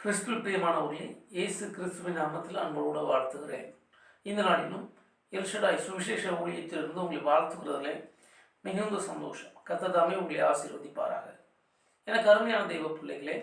கிறிஸ்துவில் பிரியமானவர்களே, இயேசு கிறிஸ்துவின் நாமத்தில் அன்போடு வாழ்த்துகிறேன். இந்த நாளிலும் எல்ஷடாய் சுவிசேஷ ஊழியத்திலிருந்து உங்களை வாழ்த்துகிறதிலே மிகுந்த சந்தோஷம். கர்த்தர் உங்களை ஆசீர்வதிப்பாராக. எனக்கு அருமையான தெய்வ பிள்ளைகளே,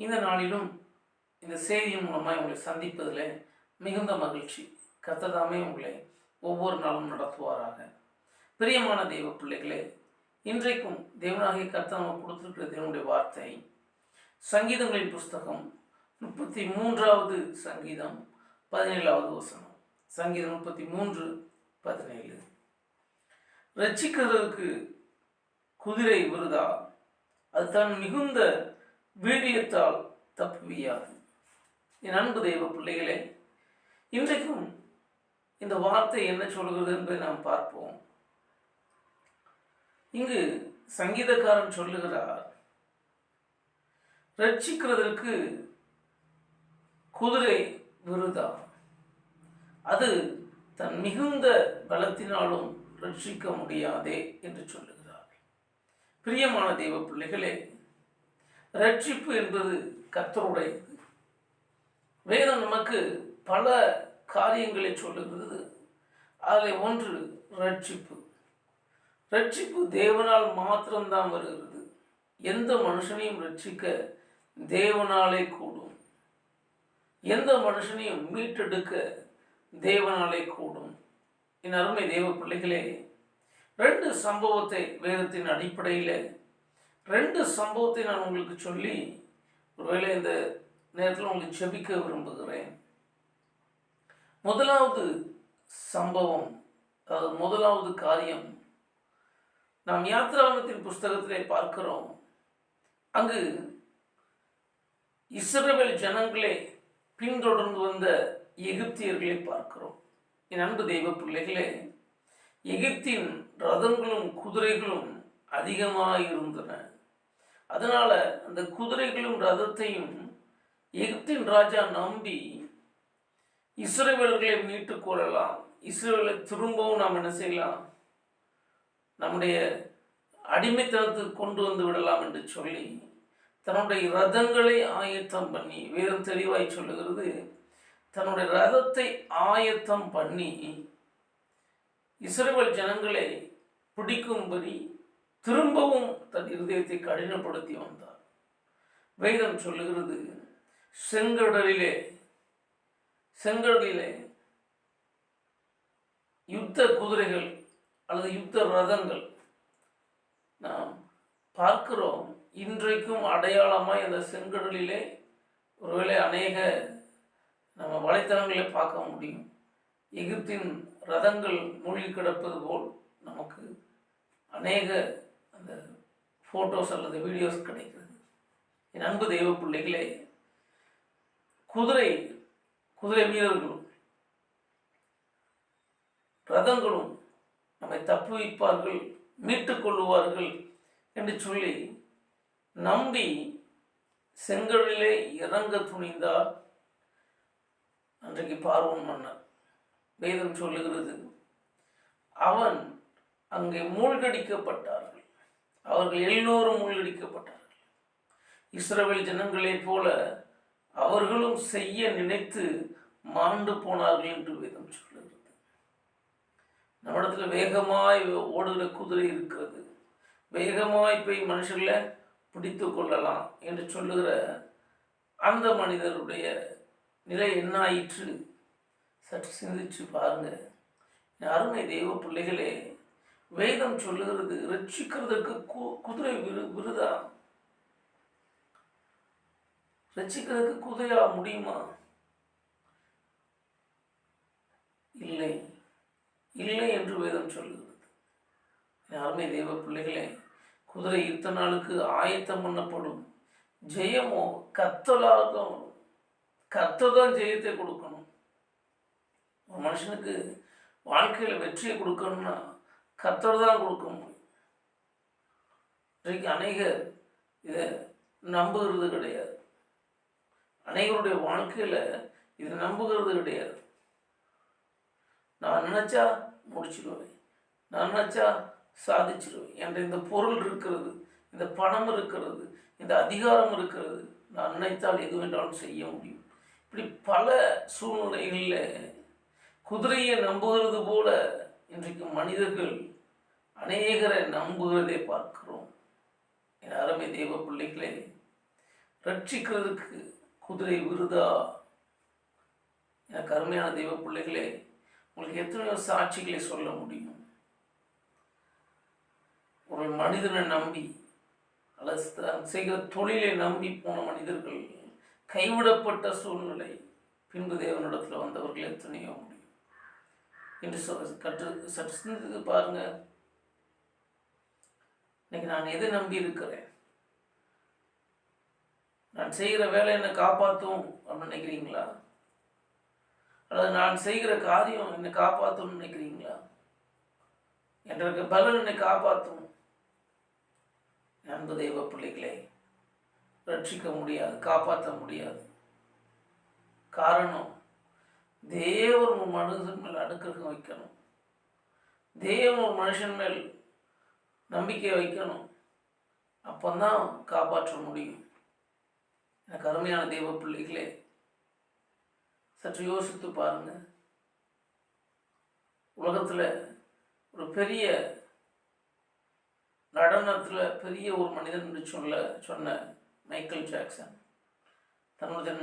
இந்த நாளிலும் இந்த செய்தியின் மூலமாக உங்களை சந்திப்பதில் மிகுந்த மகிழ்ச்சி. கர்த்தர் உங்களை ஒவ்வொரு நாளும் நடத்துவாராக. பிரியமான தெய்வ பிள்ளைகளே, இன்றைக்கும் தேவனாகிய கர்த்தர் நமக்கு கொடுத்திருக்கிற தேவனுடைய வார்த்தை சங்கீதங்களின் புஸ்தகம் 33வது சங்கீதம் 17வது வசனம். சங்கீதம் 33:17. ரட்சிக்கிறதுக்கு குதிரை விருதா, அது தன் மிகுந்த வீரியத்தால் தப்புவியாது. என் அன்பு தெய்வ பிள்ளைகளே, இன்றைக்கும் இந்த வார்த்தை என்ன சொல்கிறது என்பதை நாம் பார்ப்போம். இங்கு சங்கீதக்காரன் சொல்லுகிறார், ரட்சிக்கிறதற்கு குதிரை விருதா, அது தன் மிகுந்த பலத்தினாலும் ரட்சிக்க முடியாதே என்று சொல்லுகிறார். பிரியமான தெய்வ பிள்ளைகளே, ரட்சிப்பு என்பது கர்த்தருடையது. வேதம் நமக்கு பல காரியங்களை சொல்லுகிறது. அதில் ஒன்று ரட்சிப்பு. ரட்சிப்பு தேவனால் மாத்திரம்தான் வருகிறது. எந்த மனுஷனையும் ரட்சிக்க தேவனாலே கூடும். எந்த மனுஷனையும் மீட்டெடுக்க தேவனாலே கூடும். என் அருமை தேவ பிள்ளைகளே, 2 சம்பவத்தை வேதத்தின் அடிப்படையில் 2 சம்பவத்தை நான் உங்களுக்கு சொல்லி ஒருவேளை இந்த நேரத்தில் உங்களுக்கு செபிக்க விரும்புகிறேன். முதலாவது சம்பவம், அதாவது முதலாவது காரியம், நாம் யாத்திராகமத்தின் புஸ்தகத்திலே பார்க்கிறோம். அங்கு இஸ்ரவேல் ஜனங்களே பின்தொடர்ந்து வந்த எகிப்தியர்களை பார்க்கிறோம். என் அன்பு தெய்வ பிள்ளைகளே, எகிப்தின் ரதங்களும் குதிரைகளும் அதிகமாக இருந்தன. அதனால அந்த குதிரைகளும் ரதத்தையும் எகிப்தின் ராஜா நம்பி இஸ்ரவேலர்களை மீட்டுக் கொள்ளலாம், இஸ்ரவேலை திரும்பவும் நாம் என்ன செய்யலாம், நம்முடைய அடிமைத்தனத்துக்கு கொண்டு வந்து விடலாம் என்று சொல்லி தன்னுடைய ரதங்களை ஆயத்தம் பண்ணி, வேதம் தெளிவாய் சொல்லுகிறது, தன்னுடைய ரதத்தை ஆயத்தம் பண்ணி இஸ்ரவேல் ஜனங்களை பிடிக்கும்படி திரும்பவும் தன் இருதயத்தை கடினப்படுத்தி வந்தார். வேதம் சொல்லுகிறது, செங்கடலிலே யுத்த குதிரைகள் அல்லது யுத்த ரதங்கள் நாம் பார்க்கிறோம். இன்றைக்கும் அடையாளமாய் அந்த செங்கடலிலே ஒருவேளை அநேக நம்ம வலைத்தளங்களை பார்க்க முடியும். எகிப்தின் ரதங்கள் மூழ்கி கிடப்பது போல் நமக்கு அநேக அந்த ஃபோட்டோஸ் அல்லது வீடியோஸ் கிடைக்கிறது. என் அன்பு தெய்வ பிள்ளைகளே, குதிரை வீரர்களும் ரதங்களும் நம்மை தப்புவிப்பார்கள், மீட்டுக் கொள்ளுவார்கள் என்று சொல்லி நம்பி செங்கடலிலே இறங்க துணிந்தார் அன்றைக்கு பார்வோன் மன்னர். வேதம் சொல்லுகிறது, அவன் அங்கே மூழ்கடிக்கப்பட்டார்கள். அவர்கள் எல்லோரும் மூழ்கடிக்கப்பட்டார்கள். இஸ்ரவேல் ஜனங்களைப் போல அவர்களும் செய்ய நினைத்து மாண்டு போனார்கள் என்று வேதம் சொல்லுகிறது. நம்மிடத்தில் வேகமாய் ஓடுகிற குதிரை இருக்கிறது, வேகமாய் போய் மனுஷர்களை பிடித்து கொள்ளலாம் என்று சொல்லுகிற அந்த மனிதருடைய நிலை என்ன ஆயிற்று? சற்று சிந்திச்சு பாருங்க. அருமை தெய்வ பிள்ளைகளே, வேதம் சொல்லுகிறது, ரட்சிக்கிறதுக்கு குதிரை விருதா. ரட்சிக்கிறதுக்கு குதிரையா முடியுமா? இல்லை என்று வேதம் சொல்லுகிறது. அருமை தெய்வ பிள்ளைகளே, குதிரை இத்தனை நாளுக்கு ஆயத்தம் பண்ணப்படும். ஜெயமோ கர்த்தராகும். கர்த்தர் தான் ஜெயத்தை கொடுக்கணும். ஒரு மனுஷனுக்கு வாழ்க்கையில் வெற்றியை கொடுக்கணும்னா கர்த்தர் தான் கொடுக்க முடியும். இன்றைக்கு அநேகர் இதை நம்புகிறது கிடையாது. அநேகருடைய வாழ்க்கையில் இதை நம்புகிறது கிடையாது. நான் நினச்சா முடிச்சிடுவேன், நான் நினச்சா சாதிச்சிருவேன், என்ற இந்த பொருள் இருக்கிறது, இந்த பணம் இருக்கிறது, இந்த அதிகாரம் இருக்கிறது, நான் நினைத்தால் எது வேண்டாலும் செய்ய முடியும். இப்படி பல சூழ்நிலைகளில் குதிரையை நம்புகிறது போல இன்றைக்கு மனிதர்கள் அநேகரை நம்புகிறதை பார்க்கிறோம். என் அருமை தேவ பிள்ளைகளை ரட்சிக்கிறதுக்கு குதிரை விருதா? எனக்கு அருமையான தெய்வ பிள்ளைகளே, உங்களுக்கு எத்தனையோ சாட்சிகளை சொல்ல முடியும். ஒரு மனிதனை நம்பி அல்லது செய்கிற தொழிலை நம்பி போன மனிதர்கள், கைவிடப்பட்ட சூழ்நிலை, பின்பு தேவனிடத்தில் வந்தவர்கள் எத்தனையோ முடியும் என்று சற்று சிந்தித்து பாருங்க. இன்னைக்கு நான் எதை நம்பி இருக்கிறேன்? நான் செய்கிற வேலை என்னை காப்பாற்றும் அப்படின்னு நினைக்கிறீங்களா? அல்லது நான் செய்கிற காரியம் என்னை காப்பாற்றும்னு நினைக்கிறீங்களா? என்ற பலன் என்னை காப்பாற்றும்? அன்பு தெய்வ பிள்ளைகளை, ரட்சிக்க முடியாது, காப்பாற்ற முடியாது. காரணம், தேவன் ஒரு மனுஷன் மேல் அனுக்கிரகம் வைக்கணும். தேவன் ஒரு மனுஷன் மேல் நம்பிக்கை வைக்கணும். அப்பந்தான் காப்பாற்ற முடியும். எனக்கு அருமையான தெய்வ பிள்ளைகளே, சற்று யோசித்து பாருங்க. உலகத்தில் ஒரு பெரிய நடனத்தில் பெரிய ஒரு மனிதன் என்று சொன்ன மைக்கேல் ஜாக்சன் தன்னுடைய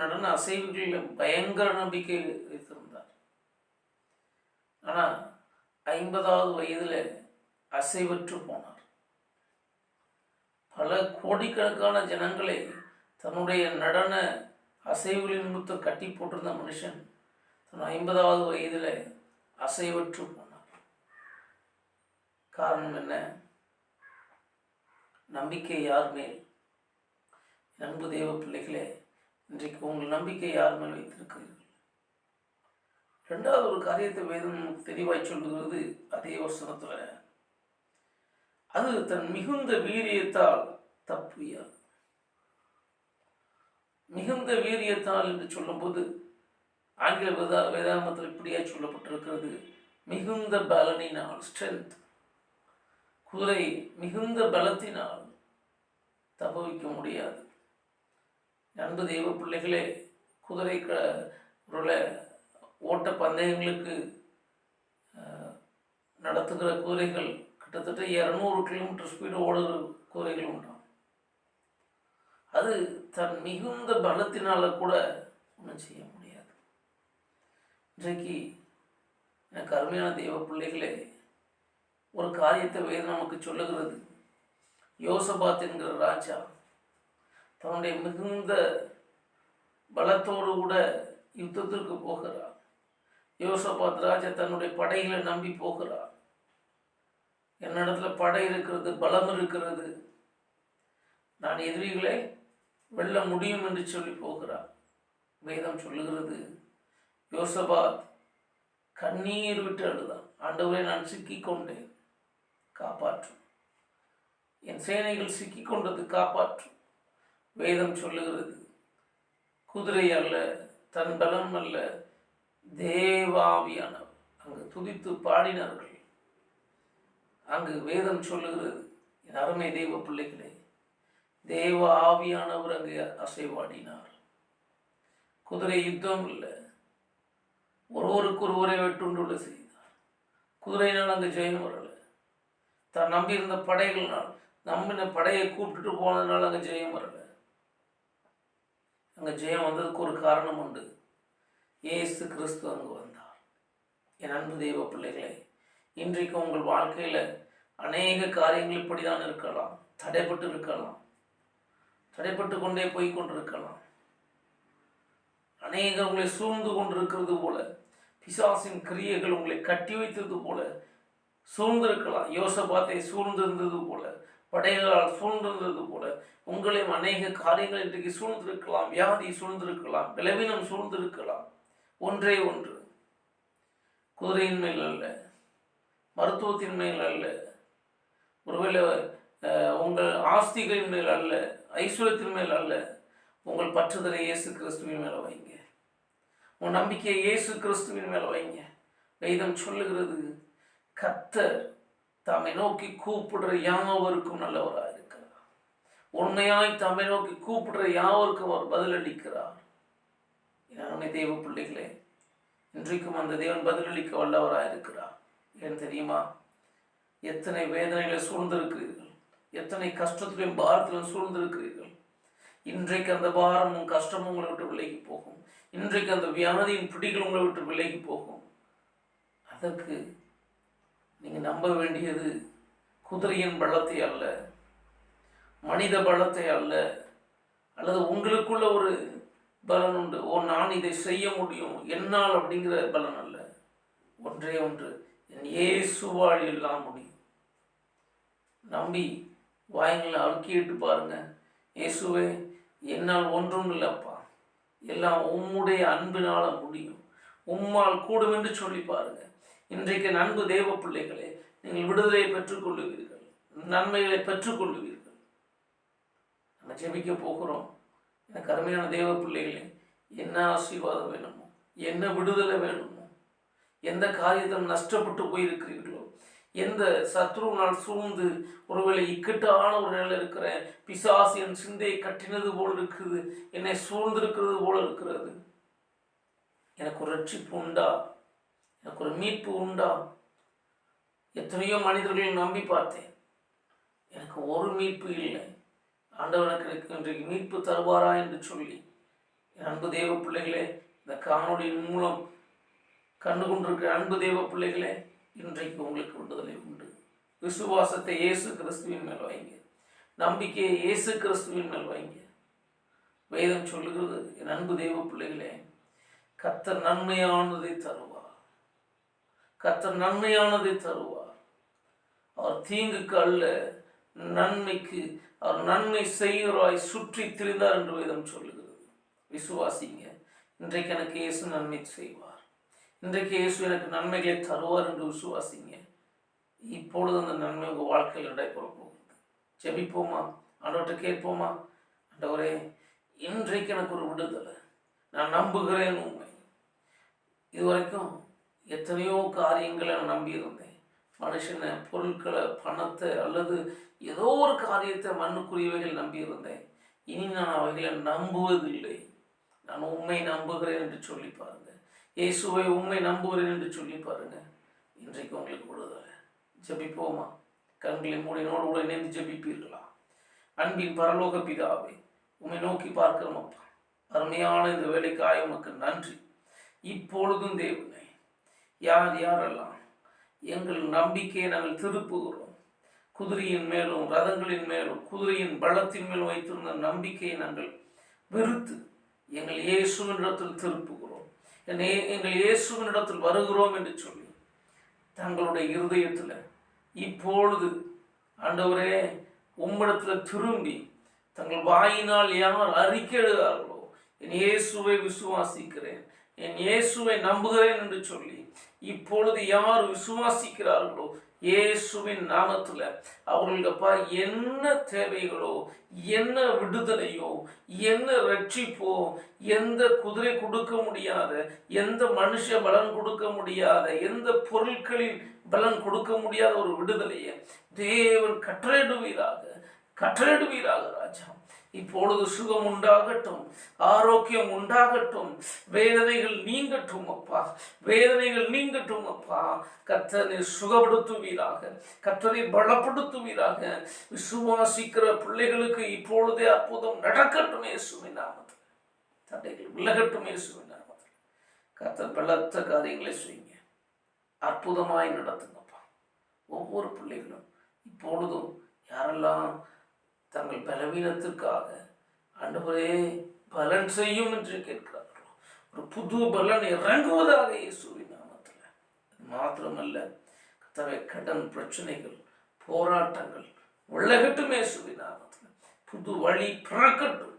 நடன அசைவுகளில் பயங்கர நம்பிக்கை வைத்திருந்தார். ஆனால் 50வது வயதில் அசைவற்று போனார். பல கோடிக்கணக்கான ஜனங்களை தன்னுடைய நடன அசைவுகளின் நிமித்தம் கட்டி போட்டிருந்த மனுஷன் தன் 50வது வயதில் அசைவற்று போனார். காரணம் என்ன? நம்பிக்கை யார் மேல்? அன்பு தெய்வ பிள்ளைகளே, இன்றைக்கு உங்கள் நம்பிக்கை யார் மேல் வைத்திருக்கிறீர்கள்? இரண்டாவது ஒரு காரியத்தை வேதம் தெளிவாய் சொல்லுகிறது. அதே வசனத்தில், அது தன் மிகுந்த வீரியத்தால் தப்பியாது. மிகுந்த வீரியத்தால் என்று சொல்லும்போது ஆங்கில வேதாகமத்தில் இப்படியா சொல்லப்பட்டிருக்கிறது, மிகுந்த பலனினால், ஸ்ட்ரென்த். குதிரை மிகுந்த பலத்தினால் தப்புவிக்க முடியாது. அன்பு தெய்வ பிள்ளைகளே, குதிரை ஓட்ட பந்தயங்களுக்கு நடத்துகிற குதிரைகள் கிட்டத்தட்ட 200 கிலோமீட்டர் ஸ்பீடு ஓடுகிற குதிரைகள் உண்டாம். அது தன் மிகுந்த பலத்தினால கூட ஒன்றும் செய்ய முடியாது. இன்றைக்கு எனக்கு அருமையான தெய்வ பிள்ளைகளே, ஒரு காரியத்தை வேதம் நமக்கு சொல்லுகிறது. யோசபாத் என்கிற ராஜா தன்னுடைய மிகுந்த பலத்தோடு கூட யுத்தத்திற்கு போகிறார். யோசபாத் ராஜா தன்னுடைய படைகளை நம்பி போகிறார். என்னிடத்துல படை இருக்கிறது, பலம் இருக்கிறது, நான் எதிரிகளை வெல்ல முடியும் என்று சொல்லி போகிறார். வேதம் சொல்லுகிறது, யோசபாத் கண்ணீர் விட்டு அழுதான். ஆண்டவரே, நான் சிக்கிக்கொண்டேன், காப்பாற்றும். என் சேனைகள் சிக்கிக்கொண்டது, காப்பாற்றும். வேதம் சொல்லுகிறது, குதிரை அல்ல, தன் பலம் அல்ல, தேவாவியானவர். அங்கு துதித்து பாடினார்கள். அங்கு வேதம் சொல்லுகிறது, என் அருமை தெய்வ பிள்ளைகளே, தேவ ஆவியானவர் அங்கு அசைவாடினார். குதிரை யுத்தம் இல்லை, ஒருவருக்கு ஒருவரை வெட்டுண்டுள்ள செய்தார். குதிரையினால் அங்கு ஜெயம் வரல. தான் நம்பியிருந்த படைகள்னால், நம்பின படையை கூப்பிட்டுட்டு போனதுனால அங்கே ஜெயம் வரல. அங்கே ஜெயம் வந்ததுக்கு ஒரு காரணம் உண்டு. இயேசு கிறிஸ்து அங்கு வந்தார். என் அன்பு தெய்வ பிள்ளைகளே, இன்றைக்கு உங்கள் வாழ்க்கையில் அநேக காரியங்கள் இப்படிதான் இருக்கலாம். தடைப்பட்டு இருக்கலாம், தடைப்பட்டு கொண்டே போய் கொண்டிருக்கலாம். அநேக உங்களை சூழ்ந்து கொண்டிருக்கிறது போல, பிசாசின் கிரியைகள் உங்களை கட்டி வைத்தது போல சூழ்ந்திருக்கலாம். யோசபாத்தை சூழ்ந்திருந்தது போல, படைகளால் சூழ்ந்திருந்தது போல உங்களையும் அநேக காரியங்கள் இன்றைக்கு சூழ்ந்திருக்கலாம். வியாதி சூழ்ந்திருக்கலாம், பலவீனம் சூழ்ந்திருக்கலாம். ஒன்றே ஒன்று, குதிரையின் மேல் அல்ல, மருத்துவத்தின் மேல் அல்ல, ஒருவேளை உங்கள் ஆஸ்திகளின் மேல் அல்ல, ஐஸ்வர்யத்தின் மேல் அல்ல, உங்கள் பற்றுதலை இயேசு கிறிஸ்துவின் மேலே வைங்க. உங்கள் நம்பிக்கையை இயேசு கிறிஸ்துவின் மேலே வைங்க. வேதம் சொல்லுகிறது, கர்த்தர் தாமை நோக்கி கூப்பிடுற யாவருக்கும் நல்லவராக இருக்கிறார். உண்மையாய் தம்மை நோக்கி கூப்பிடுற யாவருக்கும் அவர் பதிலளிக்கிறார். அருமை தேவ பிள்ளைகளே, இன்றைக்கும் அந்த தேவன் பதிலளிக்க வல்லவராக இருக்கிறார். ஏன் தெரியுமா? எத்தனை வேதனைகளை சூழ்ந்திருக்கிறீர்கள், எத்தனை கஷ்டத்திலும் பாரத்திலும் சூழ்ந்திருக்கிறீர்கள். இன்றைக்கு அந்த பாரமும் கஷ்டமும் உங்களை விட்டு விலகி போகும். இன்றைக்கு அந்த வியாதியின் பிடிகள் உங்களை விட்டு விலகி போகும். அதற்கு நீங்கள் நம்ப வேண்டியது குதிரையின் பலத்தை அல்ல, மனித பலத்தை அல்ல, அல்லது உங்களுக்குள்ள ஒரு பலன் உண்டு, நான் இதை செய்ய முடியும் என்னால் அப்படிங்கிற பலன் அல்ல. ஒன்றே ஒன்று, என் இயேசுவால் எல்லாம் முடியும். நம்பி வாய்களை அழுக்கிட்டு பாருங்க. இயேசுவே, என்னால் ஒன்றும் இல்லைப்பா, எல்லாம் உம்முடைய அன்பினால முடியும், உம்மால் கூடும் என்று சொல்லி பாருங்க. இன்றைக்கு அன்பு தேவ பிள்ளைகளே, நீங்கள் விடுதலையை பெற்றுக்கொள்ளுவீர்கள், நன்மைகளை பெற்றுக்கொள்ளுவீர்கள். நம்ம ஜெபிக்க போகிறோம். எனக்கு அருமையான தேவ பிள்ளைகளே, என்ன ஆசீர்வாதம் வேணுமோ, என்ன விடுதலை வேணுமோ, எந்த காரியத்தில் நஷ்டப்பட்டு போயிருக்கிறீர்களோ, எந்த சத்ருவினால் சூழ்ந்து ஒருவேளை இக்கட்டான ஒரு நிலையில் இருக்கிற பிசாசு என் சிந்தையை கட்டினது போல் இருக்குது, என்னை சூழ்ந்திருக்கிறது போல இருக்கிறது, எனக்கு ஒரு ரட்சிப்பு உண்டா, எனக்கு ஒரு மீட்பு உண்டா? எத்தனையோ மனிதர்களை நம்பி பார்த்தேன், எனக்கு ஒரு மீட்பு இல்லை. ஆண்டவர் எனக்கு இன்றைக்கு மீட்பு தருவாரா என்று சொல்லி என் அன்பு தேவ பிள்ளைகளே, இந்த காணொலியின் மூலம் கண்டு கொண்டிருக்கிற அன்பு தேவ பிள்ளைகளே, இன்றைக்கு உங்களுக்கு விடுதலை உண்டு. விசுவாசத்தை இயேசு கிறிஸ்துவின் மேல் வைங்க, நம்பிக்கையை இயேசு கிறிஸ்துவின் மேல் வைங்க. வேதம் சொல்லுகிறது, என் அன்பு தேவ பிள்ளைகளே, கர்த்தர் நன்மையானதை தருவார், கர்த்தர் நன்மையானதை தருவார். அவர் தீங்குக்கு அல்ல, நன்மைக்கு அவர் நன்மை செய்கிறாய் சுற்றி திரிந்தார் என்று வேதம் சொல்லுகிறது. விசுவாசிங்க, இன்றைக்கு எனக்கு இயேசு நன்மை செய்வார், இன்றைக்கு இயேசு எனக்கு நன்மைகளை தருவார் என்று விசுவாசிங்க. இப்பொழுது அந்த நன்மை உங்கள் வாழ்க்கையில் நடைபெற போகுது. ஜெபிப்போமா, ஆண்டவர்கிட்ட கேட்போமா? ஆண்டவரே, இன்றைக்கு எனக்கு ஒரு விடுதலை, நான் நம்புகிறேன் உண்மை. இதுவரைக்கும் எத்தனையோ காரியங்களை நான் நம்பியிருந்தேன், மனுஷனை, பொருட்களை, பணத்தை அல்லது ஏதோ ஒரு காரியத்தை, மண்ணுக்குரியவைகள் நம்பியிருந்தேன். இனி நான் அவைகளை நம்புவதில்லை, நான் உண்மை நம்புகிறேன் என்று சொல்லி பாருங்க. இயேசுவை உண்மை நம்புகிறேன் என்று சொல்லி பாருங்க. இன்றைக்கு உங்களுக்கு விடுதலை. ஜெபிப்போமா? கண்களை மூடினோடு கூட இணைந்து ஜெபிப்பீர்களா? அன்பின் பரலோக பிதாவே, உண்மை நோக்கி பார்க்கிறோம் அப்பா, அருமையான இந்த வேலைக்காக உமக்கு நன்றி. இப்பொழுதும் தேவனே, யார் யாரெல்லாம் எங்கள் நம்பிக்கையை நாங்கள் திருப்புகிறோம், குதிரையின் மேலும் ரதங்களின் மேலும் குதிரையின் பலத்தின் மேலும் வைத்திருந்த நம்பிக்கையை நாங்கள் வெறுத்து எங்கள் இயேசுவினிடத்தில் திருப்புகிறோம், எங்கள் இயேசுவினிடத்தில் வருகிறோம் என்று சொல்லி தங்களுடைய இருதயத்தில் இப்பொழுது ஆண்டவரே உம்மிடத்தில் திரும்பி தங்கள் வாயினால் யார் அறிக்கையிடுகிறார்களோ, என் இயேசுவை விசுவாசிக்கிறேன், என் இயேசுவை நம்புகிறேன் என்று சொல்லி இப்பொழுது யார் விசுவாசிக்கிறார்களோ, இயேசுவின் நாமத்தில் அவர்களுக்கு என்ன தேவைகளோ, என்ன விடுதலையோ, என்ன ரட்சிப்போ, எந்த குதிரை கொடுக்க முடியாத, எந்த மனுஷ பலன் கொடுக்க முடியாத, எந்த பொருட்களின் பலன் கொடுக்க முடியாத ஒரு விடுதலையை தேவன் கட்டளையிடுவீராக, கட்டளையிடுவீராக ராஜா. இப்பொழுது சுகம் உண்டாகட்டும், ஆரோக்கியம் உண்டாகட்டும், வேதனைகள் நீங்கட்டும் அப்பா, வேதனைகள் நீங்கட்டும் அப்பா. கர்த்தரை சுகப்படுத்துவீராக, கர்த்தரை பலப்படுத்துவீராக. விசுவாசிக்கிற பிள்ளைகளுக்கு இப்பொழுதே அற்புதம் நடக்கட்டும் இயேசுவின் நாமத்தில், தடைகள் விலகட்டும் இயேசுவின் நாமத்தில். கர்த்தர் பலத்த காரியங்களை செய்யுங்க, அற்புதமாய் நடத்துங்கப்பா. ஒவ்வொரு பிள்ளைகளும் இப்பொழுதும் யாரெல்லாம் தங்கள் பலவீனத்திற்காக ஆண்டவரே பலன் செய்யும் என்று கேட்கிறார்களோ, ஒரு புது பலன் இறங்குவதாக இயேசுவின் நாமத்தில். மாத்திரமல்ல கர்த்தாவே, கடன் பிரச்சனைகள், போராட்டங்கள் விலகட்டும் இயேசுவின் நாமத்தில், புது வழி பிறக்கட்டும்.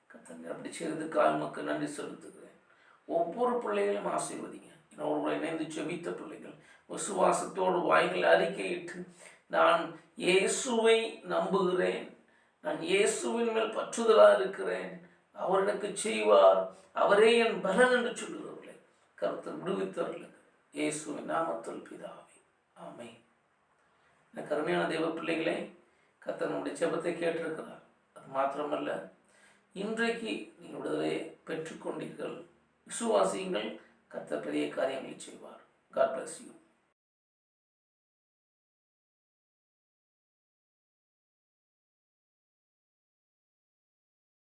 கர்த்தாவே, அப்படி செய்ததுக்காக உமக்கு நன்றி செலுத்துகிறேன். ஒவ்வொரு பிள்ளைகளும் ஆசீர்வதிங்க. என்னோடு இணைந்து செபித்த பிள்ளைகள் விசுவாசத்தோடு வாய்கள் அறிக்கையிட்டு, நான் இயேசுவை நம்புகிறேன், நான் இயேசுவின் மேல் பற்றுதலாக இருக்கிறேன், அவர் எனக்கு செய்வார், அவரே என் பலன் என்று சொல்லுகிறவர்களே கர்த்தர் விடுவித்தவர்களுக்கு இயேசுவின் நாமத்தில் பிதாவே, ஆமென். எனக்கு அருமையான தேவ பிள்ளைகளே, கர்த்தர் நம்முடைய ஜெபத்தை கேட்டிருக்கிறார். மாத்திரமல்ல, இன்றைக்கு நீங்கள் விடுதலையை பெற்றுக்கொண்டீர்கள். விசுவாசியுங்கள், கர்த்தர் பெரிய காரியங்களை செய்வார். God bless you.